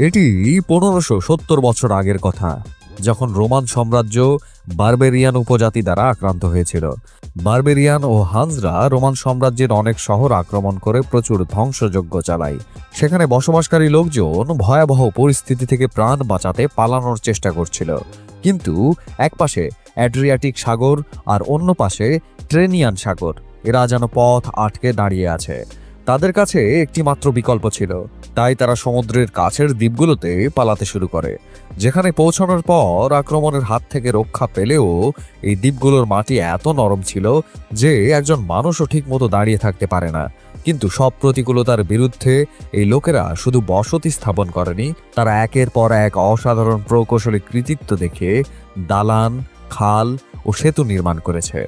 এটি 1570 বছর আগের কথা, যখন রোমান সাম্রাজ্য বারবেরিয়ান উপজাতি দ্বারা আক্রান্ত হয়েছিল। বারবেরিয়ান ও হানসরা রোমান সাম্রাজ্যের অনেক শহর আক্রমণ করে প্রচুর ধ্বংসযজ্ঞ চালায়। সেখানে বসবাসকারী লোকজন ভয়াবহ পরিস্থিতি থেকে প্রাণ বাঁচাতে পালানোর চেষ্টা করছিল, কিন্তু এক পাশে অ্যাড্রিয়াটিক সাগর আর অন্য পাশে ট্রেনিয়ান সাগর, এরা যেন পথ আটকে দাঁড়িয়ে আছে। তাদের কাছে একটি মাত্র বিকল্প ছিল, তাই তারা সমুদ্রের কাছের দ্বীপগুলোতে পালাতে শুরু করে। যেখানে পৌঁছানোর পর আক্রমণের হাত থেকে রক্ষা পেলেও এই দ্বীপগুলোর মাটি এত নরম ছিল যে একজন মানুষও ঠিকমতো দাঁড়িয়ে থাকতে পারে না। কিন্তু সব প্রতিকূলতার বিরুদ্ধে এই লোকেরা শুধু বসতি স্থাপন করেনি, তারা একের পর এক অসাধারণ প্রকৌশলী কৃতিত্ব দেখে দালান, খাল ও সেতু নির্মাণ করেছে।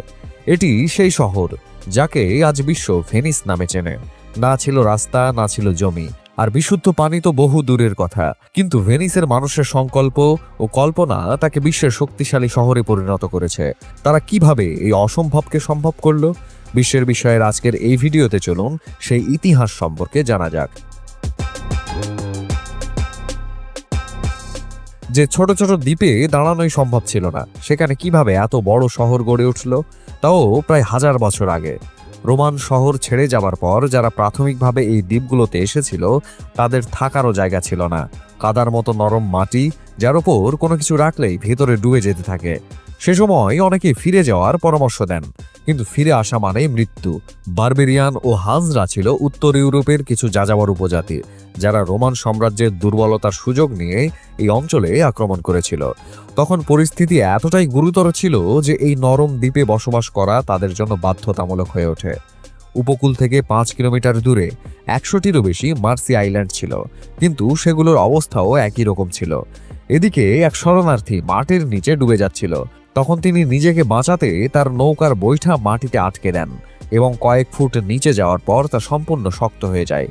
এটি সেই শহর যাকে আজ বিশ্ব ভেনিস নামে চেনে। না ছিল রাস্তা, না ছিল জমি, আর বিশুদ্ধ পানি তো বহু দূরের কথা, কিন্তু ভেনিসের মানুষের সংকল্প ও কল্পনা তাকে বিশ্বের শক্তিশালী শহরে পরিণত করেছে। তারা কিভাবে এই অসম্ভবকে সম্ভব করলো, বিশ্বের বিষয়ের আজকের এই ভিডিওতে চলুন সেই ইতিহাস সম্পর্কে জানা যাক। যে ছোট ছোট দ্বীপে দাঁড়ানোই সম্ভব ছিল না, সেখানে কিভাবে এত বড় শহর গড়ে উঠল, তাও প্রায় 1000 বছর আগে। রোমান শহর ছেড়ে যাবার পর যারা প্রাথমিকভাবে এই দ্বীপগুলোতে এসেছিল, তাদের থাকারও জায়গা ছিল না। কাদার মতো নরম মাটি, যার ওপর কোনো কিছু রাখলেই ভেতরে ডুবে যেতে থাকে। সে সময় অনেকে ফিরে যাওয়ার পরামর্শ দেন, কিন্তু ফিরে আসা মানেই মৃত্যু। বারবেরিয়ান ও হানসরা ছিল উত্তর ইউরোপের কিছু যাযাবর উপজাতি, যারা রোমান সাম্রাজ্যের দুর্বলতার সুযোগ নিয়ে এই অঞ্চলে আক্রমণ করেছিল। তখন পরিস্থিতি এতটাই গুরুতর ছিল যে এই নরম দ্বীপে বসবাস করা তাদের জন্য বাধ্যতামূলক হয়ে ওঠে। উপকূল থেকে 5 কিলোমিটার দূরে 100টিরও বেশি মার্সি আইল্যান্ড ছিল, কিন্তু সেগুলোর অবস্থাও একই রকম ছিল। এদিকে এক শরণার্থী মাটির নিচে ডুবে যাচ্ছিল। তখন তিনি নিজেকে বাঁচাতে তার নৌকার বৈঠা মাটিতে আটকে দেন এবং কয়েক ফুট নিচে যাওয়ার পর তা সম্পূর্ণ শক্ত হয়ে যায়।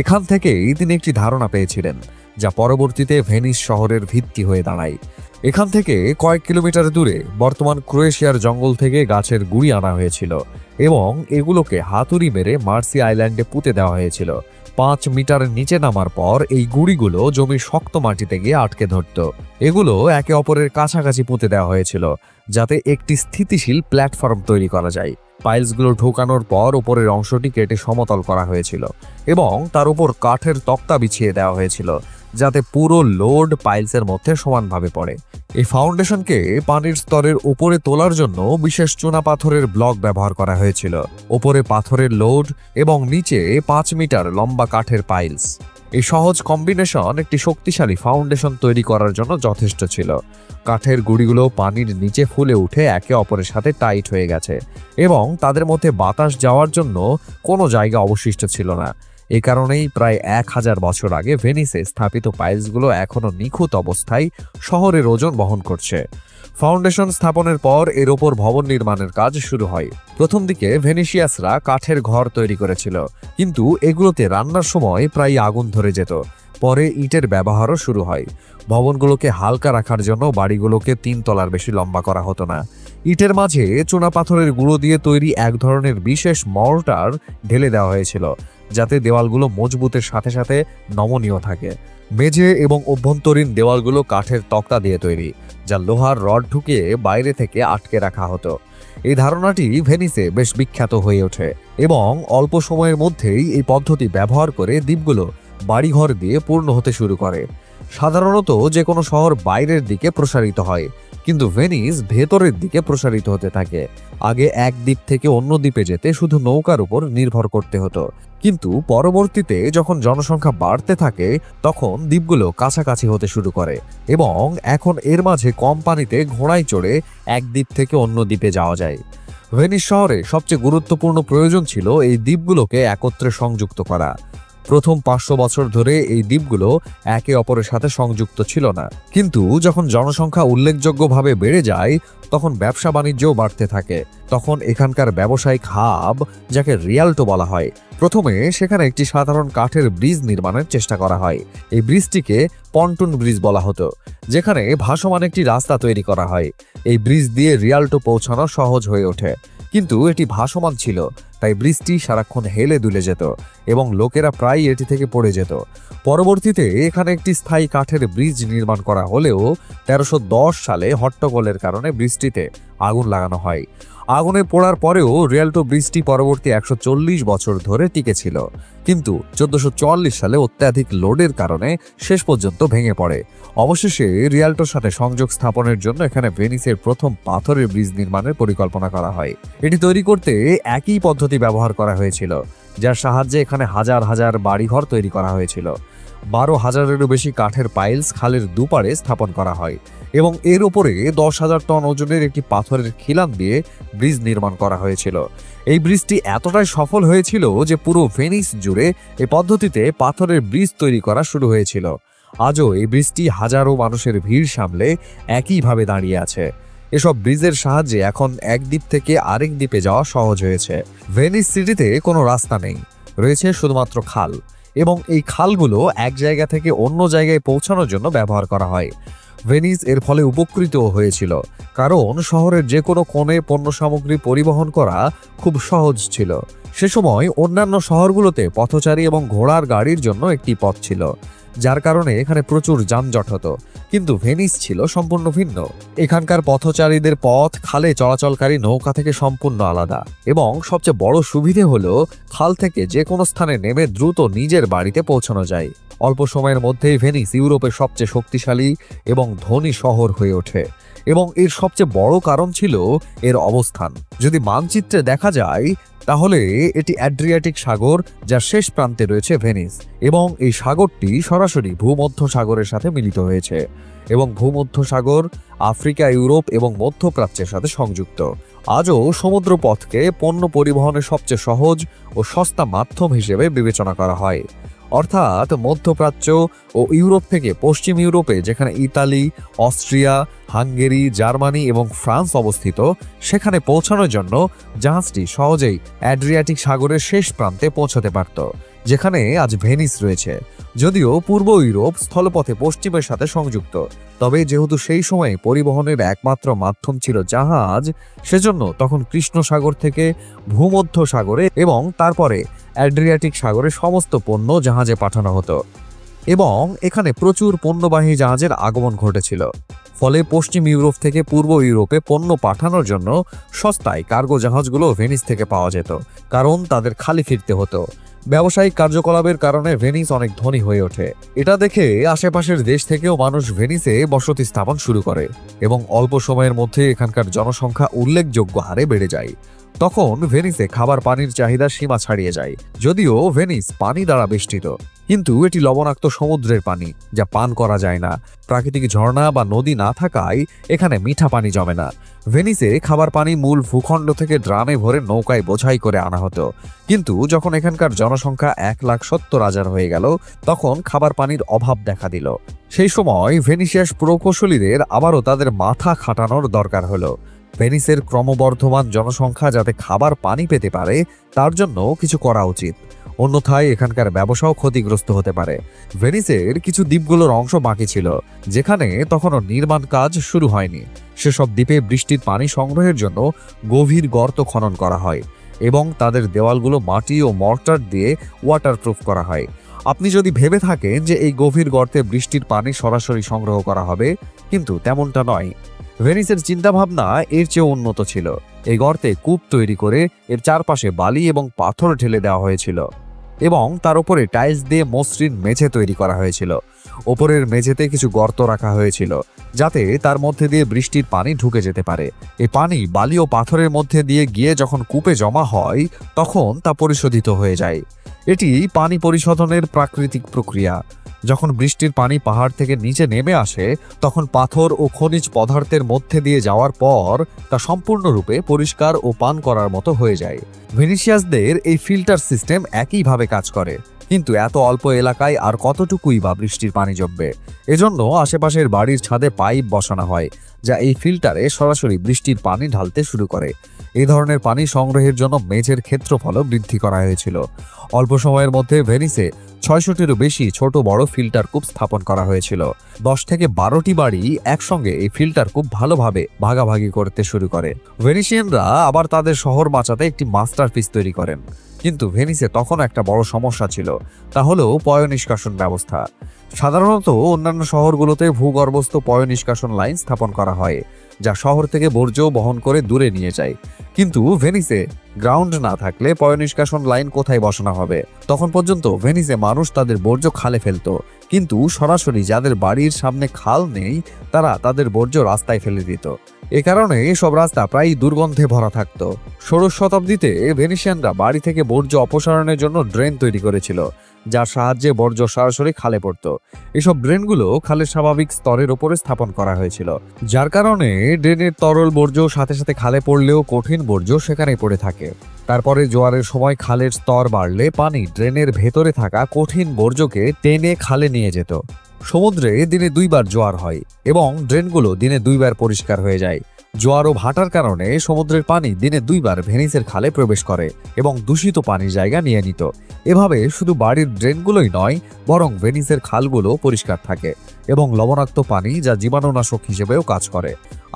এখান থেকেই তিনি একটি ধারণা পেয়েছিলেন, যা পরবর্তীতে ভেনিস শহরের ভিত্তি হয়ে দাঁড়ায়। এখান থেকে কয়েক কিলোমিটার দূরে বর্তমান ক্রোয়েশিয়ার জঙ্গল থেকে গাছের গুঁড়ি আনা হয়েছিল এবং এগুলোকে হাতুড়ি মেরে মার্সি আইল্যান্ডে পুঁতে দেওয়া হয়েছিল। 5 মিটার নিচে নামার পর এই গুঁড়িগুলো জমির শক্ত মাটিতে গিয়ে আটকে ধরত। এগুলো একে অপরের কাছাকাছি পুঁতে দেওয়া হয়েছিল, যাতে একটি স্থিতিশীল প্ল্যাটফর্ম তৈরি করা যায়। পাইলসগুলো ঢোকানোর পর উপরের অংশটি কেটে সমতল করা হয়েছিল এবং তার উপর কাঠের তক্তা বিছিয়ে দেওয়া হয়েছিল, যাতে পুরো লোড পাইলসের মধ্যে সমানভাবে পড়ে। এই ফাউন্ডেশনকে পানির স্তরের উপরে তোলার জন্য বিশেষ চুনাপাথরের ব্লক ব্যবহার করা হয়েছিল। ওপরে পাথরের লোড এবং নিচে 5 মিটার লম্বা কাঠের পাইলস। এই সহজ কম্বিনেশন একটি শক্তিশালী ফাউন্ডেশন তৈরি করার জন্য যথেষ্ট ছিল। কাঠের গুঁড়িগুলো পানির নিচে ফুলে উঠে একে অপরের সাথে টাইট হয়ে গেছে এবং তাদের মধ্যে বাতাস যাওয়ার জন্য কোনো জায়গা অবশিষ্ট ছিল না। এ কারণেই প্রায় 1000 বছর আগে ভেনিসে স্থাপিত পাইলসগুলো এখনও নিখুঁত অবস্থায় শহরের ওজন বহন করছে। ফাউন্ডেশন স্থাপনের পর এর ওপর ভবন নির্মাণের কাজ শুরু হয়। প্রথম দিকে ভেনিসিয়াসরা কাঠের ঘর তৈরি করেছিল, কিন্তু এগুলোতে রান্নার সময় প্রায় আগুন ধরে যেত। পরে ইটের ব্যবহারও শুরু হয়। ভবনগুলোকে হালকা রাখার জন্য বাড়িগুলোকে 3 তলার বেশি লম্বা করা হতো না। ইটের মাঝে চুনাপাথরের গুঁড়ো দিয়ে তৈরি এক ধরনের বিশেষ মর্টার ঢেলে দেওয়া হয়েছিল, যাতে দেওয়ালগুলো মজবুতের সাথে সাথে নমনীয় থাকে। মেঝে এবং অভ্যন্তরীণ দেওয়ালগুলো কাঠের তক্তা দিয়ে তৈরি, যা লোহার রড ঢুকিয়ে বাইরে থেকে আটকে রাখা হতো। এই ধারণাটি ভেনিসে বেশ বিখ্যাত হয়ে ওঠে এবং অল্প সময়ের মধ্যেই এই পদ্ধতি ব্যবহার করে দ্বীপগুলো বাড়িঘর দিয়ে পূর্ণ হতে শুরু করে। সাধারণত যে কোনো শহর বাইরের দিকে প্রসারিত হয়, কিন্তু ভেনিস ভেতরের দিকে প্রসারিত হতে থাকে। আগে এক দ্বীপ থেকে অন্য দ্বীপে যেতে শুধু নৌকার উপর নির্ভর করতে হতো, কিন্তু পরবর্তীতে যখন জনসংখ্যা বাড়তে থাকে তখন দ্বীপগুলো কাছাকাছি হতে শুরু করে এবং এখন এর মাঝে কম পানিতে ঘোড়ায় চড়ে এক দ্বীপ থেকে অন্য দ্বীপে যাওয়া যায়। ভেনিস শহরে সবচেয়ে গুরুত্বপূর্ণ প্রয়োজন ছিল এই দ্বীপগুলোকে একত্রে সংযুক্ত করা। প্রথম 500 বছর ধরে এই দ্বীপগুলো একে অপরের সাথে সংযুক্ত ছিল না, কিন্তু যখন জনসংখ্যা উল্লেখযোগ্যভাবে বেড়ে যায় তখন ব্যবসা বাণিজ্যও বাড়তে থাকে। তখন এখানকার ব্যবসায়িক হাব, যাকে রিয়াল্টো বলা হয়, প্রথমে সেখানে একটি সাধারণ কাঠের ব্রিজ নির্মাণের চেষ্টা করা হয়। এই ব্রিজটিকে পন্টুন ব্রিজ বলা হতো, যেখানে ভাসমান একটি রাস্তা তৈরি করা হয়। এই ব্রিজ দিয়ে রিয়াল্টো পৌঁছানো সহজ হয়ে ওঠে। কিন্তু এটি ভাসমান ছিল, তাই ব্রিজটি সারাক্ষণ হেলে দুলে যেত এবং লোকেরা প্রায় এটি থেকে পড়ে যেত। পরবর্তীতে এখানে একটি স্থায়ী কাঠের ব্রিজ নির্মাণ করা হলেও 1310 সালে হট্টগোলের কারণে ব্রিজটিতে আগুন লাগানো হয়। আগুনে পোড়ার পরেও রিয়াল্টো ব্রিজটি পরবর্তী 140 বছর ধরে টিকে ছিল, কিন্তু 1444 সালে অত্যাধিক লোডের কারণে শেষ পর্যন্ত ভেঙে পড়ে। অবশেষে রিয়াল্টোর সাথে সংযোগ স্থাপনের জন্য এখানে ভেনিসের প্রথম পাথরের ব্রিজ নির্মাণের পরিকল্পনা করা হয়। এটি তৈরি করতে একই পদ্ধতি ব্যবহার করা হয়েছিল, যার সাহায্যে এখানে হাজার হাজার বাড়িঘর তৈরি করা হয়েছিল। 12,000-এরও বেশি কাঠের পাইলস খালের দুপারে স্থাপন করা হয় এবং এর উপরে 10,000 টন ওজনের একটি পাথরের খিলান দিয়ে ব্রিজ নির্মাণ করা হয়েছিল। এই ব্রিজটি এতটাই সফল হয়েছিল যে পুরো ভেনিস জুড়ে এই পদ্ধতিতে পাথরের ব্রিজ তৈরি করা শুরু হয়েছিল। আজও এই ব্রিজটি হাজারো মানুষের ভিড় সামলে একইভাবে দাঁড়িয়ে আছে। এসব ব্রিজের সাহায্যে এখন এক দ্বীপ থেকে আরেক দ্বীপে যাওয়া সহজ হয়েছে। ভেনিস সিটিতে কোনো রাস্তা নেই, রয়েছে শুধুমাত্র খাল, এবং এই খালগুলো এক জায়গা থেকে অন্য জায়গায় পৌঁছানোর জন্য ব্যবহার করা হয়। ভেনিস এর ফলে উপকৃত হয়েছিল, কারণ শহরের যে কোনো কোণে পণ্য সামগ্রী পরিবহন করা খুব সহজ ছিল। সে সময় অন্যান্য শহরগুলোতে পথচারী এবং ঘোড়ার গাড়ির জন্য একটি পথ ছিল, যার কারণে এখানে প্রচুর যানজট হতো। কিন্তু ভেনিস ছিল সম্পূর্ণ ভিন্ন। এখানকার পথচারীদের পথ খালে চলাচলকারী নৌকা থেকে সম্পূর্ণ আলাদা, এবং সবচেয়ে বড় সুবিধে হলো খাল থেকে যে কোনো স্থানে নেমে দ্রুত নিজের বাড়িতে পৌঁছানো যায়। অল্প সময়ের মধ্যেই ভেনিস ইউরোপের সবচেয়ে শক্তিশালী এবং ধনী শহর হয়ে ওঠে, এবং এর সবচেয়ে বড় কারণ ছিল এর অবস্থান। যদি মানচিত্রে দেখা যায় তাহলে এটি অ্যাড্রিয়াটিক সাগর, যার শেষ প্রান্তে রয়েছে ভেনিস, এবং এই সাগরটি সরাসরি ভূমধ্য সাগরের সাথে মিলিত হয়েছে, এবং ভূমধ্য সাগর আফ্রিকা, ইউরোপ এবং মধ্যপ্রাচ্যের সাথে সংযুক্ত। আজও সমুদ্রপথকে পণ্য পরিবহনের সবচেয়ে সহজ ও সস্তা মাধ্যম হিসেবে বিবেচনা করা হয়। অর্থাৎ মধ্যপ্রাচ্য ও ইউরোপ থেকে পশ্চিম ইউরোপে, যেখানে ইতালি, অস্ট্রিয়া, হাঙ্গেরি, জার্মানি এবং ফ্রান্স অবস্থিত, সেখানে পৌঁছানোর জন্য জাহাজটি সহজেই অ্যাড্রিয়াটিক সাগরের শেষ প্রান্তে পৌঁছাতে পারত, যেখানে আজ ভেনিস রয়েছে। যদিও পূর্ব ইউরোপ স্থলপথে পশ্চিমের সাথে সংযুক্ত, তবে যেহেতু সেই সময়ে পরিবহনের একমাত্র মাধ্যম ছিল জাহাজ, সেজন্য তখন কৃষ্ণ সাগর থেকে ভূমধ্য সাগরে এবং তারপরে অ্যাড্রিয়াটিক সাগরে সমস্ত পণ্য জাহাজে পাঠানো হতো, এবং এখানে প্রচুর পণ্যবাহী জাহাজের আগমন ঘটেছিল। ফলে পশ্চিম ইউরোপ থেকে পূর্ব ইউরোপে পণ্য পাঠানোর জন্য সস্তায় কার্গো জাহাজগুলো ভেনিস থেকে পাওয়া যেত, কারণ তাদের খালি ফিরতে হতো। ব্যবসায়িক কার্যকলাপের কারণে ভেনিস অনেক ধনী হয়ে ওঠে। এটা দেখে আশেপাশের দেশ থেকেও মানুষ ভেনিসে বসতি স্থাপন শুরু করে, এবং অল্প সময়ের মধ্যে এখানকার জনসংখ্যা উল্লেখযোগ্য হারে বেড়ে যায়। তখন ভেনিসে খাবার পানির চাহিদা সীমা ছাড়িয়ে যায়। যদিও ভেনিস পানি দ্বারা বেষ্টিত, কিন্তু এটি লবণাক্ত সমুদ্রের পানি, যা পান করা যায় না। প্রাকৃতিক ঝর্ণা বা নদী না থাকায় এখানে মিঠা পানি জমে না। ভেনিসে খাবার পানি মূল ভূখণ্ড থেকে ড্রামে ভরে নৌকায় বোঝাই করে আনা হতো, কিন্তু যখন এখানকার জনসংখ্যা 1,70,000 হয়ে গেল, তখন খাবার পানির অভাব দেখা দিল। সেই সময় ভেনিসিয়াস প্রকৌশলীদের আবারও তাদের মাথা খাটানোর দরকার হলো। ভেনিসের ক্রমবর্ধমান জনসংখ্যা যাতে খাবার পানি পেতে পারে, তার জন্য কিছু করা উচিত, অন্যথায় এখানকার ব্যবসাও ক্ষতিগ্রস্ত হতে পারে। ভেনিসের কিছু দ্বীপগুলোর অংশ বাকি ছিল, যেখানে তখনও নির্মাণ কাজ শুরু হয়নি। সেসব দ্বীপে বৃষ্টির পানি সংগ্রহের জন্য গভীর গর্ত খনন করা হয়, এবং তাদের দেওয়ালগুলো মাটি ও মর্টার দিয়ে ওয়াটারপ্রুফ করা হয়। আপনি যদি ভেবে থাকেন যে এই গভীর গর্তে বৃষ্টির পানি সরাসরি সংগ্রহ করা হবে, কিন্তু তেমনটা নয়। ভেনিসের চিন্তাভাবনা এর চেয়ে উন্নত ছিল। এই গর্তে কূপ তৈরি করে এর চারপাশে বালি এবং পাথর ঢেলে দেওয়া হয়েছিল, এবং তার উপরে টাইলস দিয়ে মসৃণ মেঝে তৈরি করা হয়েছিল। ওপরের মেঝেতে কিছু গর্ত রাখা হয়েছিল, যাতে তার মধ্যে দিয়ে বৃষ্টির পানি ঢুকে যেতে পারে। এই পানি বালি ও পাথরের মধ্যে দিয়ে গিয়ে যখন কূপে জমা হয়, তখন তা পরিশোধিত হয়ে যায়। এটি পানি পরিশোধনের প্রাকৃতিক প্রক্রিয়া। যখন বৃষ্টির পানি পাহাড় থেকে নিচে নেমে আসে, তখন পাথর ও খনিজ পদার্থের মধ্যে দিয়ে যাওয়ার পর তা সম্পূর্ণরূপে পরিষ্কার ও পান করার মতো হয়ে যায়। ভেনিসিয়াসদের এই ফিল্টার সিস্টেম একইভাবে কাজ করে, কিন্তু এত অল্প এলাকায় আর কতটুকুই বা বৃষ্টির পানি জমবে। এজন্য আশেপাশের বাড়ির ছাদে পাইপ বসানো হয়, যা এই ফিল্টারে সরাসরি বৃষ্টির পানি ঢালতে শুরু করে। এই ধরনের পানি সংগ্রহের জন্য মেঝের ক্ষেত্রফলও বৃদ্ধি করা হয়েছিল। অল্প সময়ের মধ্যে ভেনিসে ৬০০টিরও বেশি ছোট বড় ফিল্টার কূপ স্থাপন করা হয়েছিল। ১০ থেকে ১২টি বাড়ি একসঙ্গে এই ফিল্টার কূপ ভালোভাবে ভাগাভাগি করতে শুরু করে। ভেনিসিয়ানরা আবার তাদের শহর বাঁচাতে একটি মাস্টারপিস তৈরি করেন। কিন্তু ভেনিসে তখন একটা বড় সমস্যা ছিল, তা হলো পয়ঃনিষ্কাশন ব্যবস্থা। সাধারণত অন্যান্য শহরগুলোতে ভূগর্ভস্থ পয়ঃনিষ্কাশন লাইন স্থাপন করা হয়, যা শহর থেকে বর্জ্য বহন করে দূরে নিয়ে যায়। কিন্তু ভেনিসে গ্রাউন্ড না থাকলে পয়ঃনিষ্কাশন লাইন কোথায় বসানো হবে? তখন পর্যন্ত ভেনিসে মানুষ তাদের বর্জ্য খালে ফেলত, কিন্তু সরাসরি যাদের বাড়ির সামনে খাল নেই তারা তাদের বর্জ্য রাস্তায় ফেলে দিত। এ কারণে এসব রাস্তা প্রায় দুর্গন্ধে ভরা থাকত। ১৬শ শতাব্দীতে ভেনিসিয়ানরা বাড়ি থেকে বর্জ্য অপসারণের জন্য ড্রেন তৈরি করেছিল, যার সাহায্যে বর্জ্য সরাসরি খালে পড়ত। এসব ড্রেনগুলো খালের স্বাভাবিক স্তরের উপরে স্থাপন করা হয়েছিল, যার কারণে ড্রেনের তরল বর্জ্য সাথে সাথে খালে পড়লেও কঠিন বর্জ্য সেখানেই পড়ে থাকে। তারপরে জোয়ারের সময় খালের স্তর বাড়লে পানি ড্রেনের ভেতরে থাকা কঠিন বর্জ্যকে টেনে খালে নিয়ে যেত। সমুদ্রে দিনে ২ বার জোয়ার হয় এবং ড্রেনগুলো দিনে ২ বার পরিষ্কার হয়ে যায়। জোয়ার ও ভাটার কারণে সমুদ্রের পানি দিনে ২ বার ভেনিসের খালে প্রবেশ করে এবং দূষিত পানির জায়গা নিয়ে নিত। এভাবে শুধু বাড়ির ড্রেনগুলোই নয়, বরং ভেনিসের খালগুলো পরিষ্কার থাকে এবং লবণাক্ত পানি যা জীবাণুনাশক হিসেবেও কাজ করে।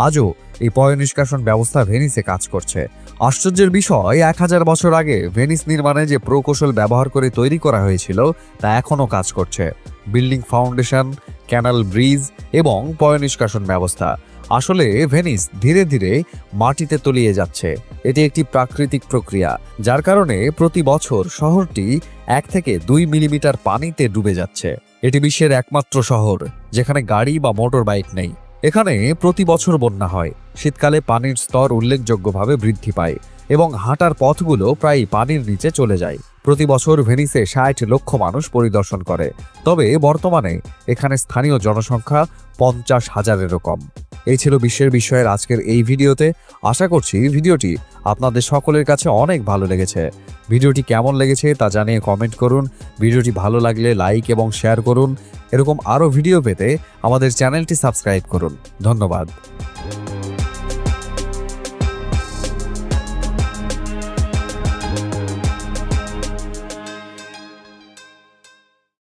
আজও এই পয়ঃনিষ্কাশন ব্যবস্থা ভেনিসে কাজ করছে। আশ্চর্যের বিষয়, ১০০০ বছর আগে ভেনিস নির্মাণে যে প্রকৌশল ব্যবহার করে তৈরি করা হয়েছিল তা এখনও কাজ করছে। বিল্ডিং ফাউন্ডেশন, ক্যানাল ব্রিজ এবং পয়ঃনিষ্কাশন ব্যবস্থা। আসলে ভেনিস ধীরে ধীরে মাটিতে তলিয়ে যাচ্ছে। এটি একটি প্রাকৃতিক প্রক্রিয়া, যার কারণে প্রতি বছর শহরটি ১ থেকে ২ মিলিমিটার পানিতে ডুবে যাচ্ছে। এটি বিশ্বের একমাত্র শহর যেখানে গাড়ি বা মোটর বাইক নেই। এখানে প্রতি বছর বন্যা হয়, শীতকালে পানির স্তর উল্লেখযোগ্যভাবে বৃদ্ধি পায় এবং হাঁটার পথগুলো প্রায় পানির নিচে চলে যায়। প্রতি বছর ভেনিসে ৬০ লক্ষ মানুষ পরিদর্শন করে, তবে বর্তমানে এখানে স্থানীয় জনসংখ্যা ৫০,০০০-এরও কম। এই ছিল বিশ্বের বিষয়ের আজকের এই ভিডিওতে। আশা করছি ভিডিওটি আপনাদের সকলের কাছে অনেক ভালো লেগেছে। ভিডিওটি কেমন লেগেছে তা জানিয়ে কমেন্ট করুন। ভিডিওটি ভালো লাগলে লাইক এবং শেয়ার করুন। এরকম আরও ভিডিও পেতে আমাদের চ্যানেলটি সাবস্ক্রাইব করুন। ধন্যবাদ।